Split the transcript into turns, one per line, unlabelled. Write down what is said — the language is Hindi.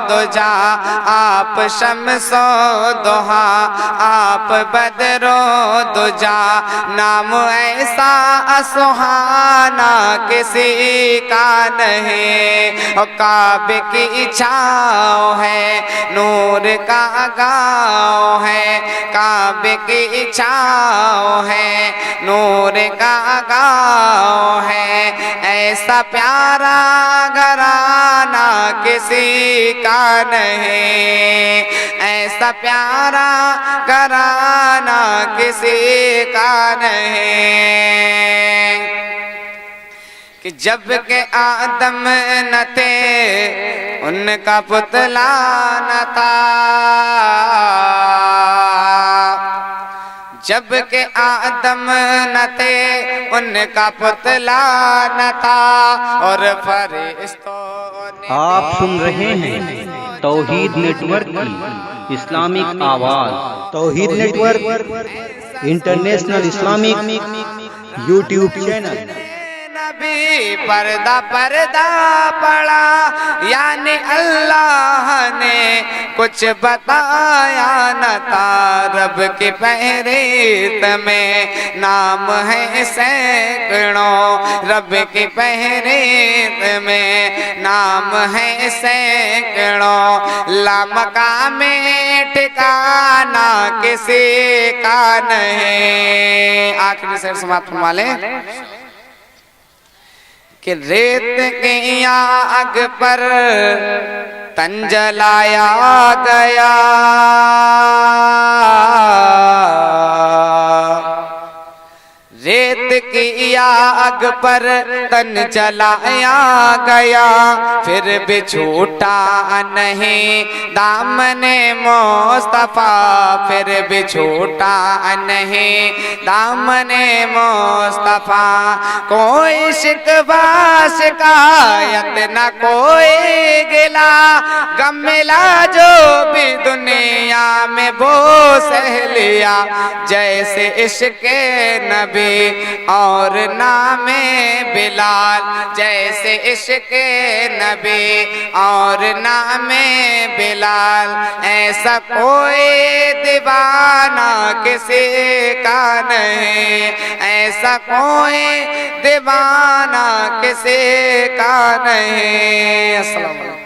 दुजा आप शम्सो दुहा आप बदरो दुजा, नाम ऐसा सुहाना किसी का नहीं। और काबे की छाँव है, नूर का गाँव है, काबे की छाँव है, नूर का गाँव है। ऐसा प्यारा घराना किसी का नहीं, ऐसा प्यारा घराना किसी का नहीं। कि जब के आदम न थे उनका पुतला न था, जब के आदम न थे उनका पुतला न था। और फरिश्तों ने
आप सुन रहे हैं तौहीद नेटवर्क की इस्लामिक आवाज़। Tauheed network international Islamic YouTube channel.
नबी पर्दा पर्दा पड़ा, यानी अल्लाह ने कुछ बताया न था। रब के पहरेत में नाम है सैकड़ों, रब के पहरेत में नाम है सैकड़ों। लामका में ठिकाना किसी का नहीं। आखिरी शेर समाप्त फरमा लें कि रेत की आग पर तन जलाया गया, रेत की आग पर तन जलाया गया। फिर भी छूटा नहीं दामने मुस्तफा, फिर भी छूटा नहीं दामने मुस्तफा। कोई शिकवा शिकायत न कोई गिला, गम मिला जो भी दुनिया में वो सह लिया। जैसे इश्क़ नबी और नामे बिलाल, जैसे इश्क़ नबी और नामे बिलाल। ऐसा कोई दीवाना किसी का नहीं, ऐसा कोई दीवाना किसी का नहीं। अस्सलाम वालेकुम।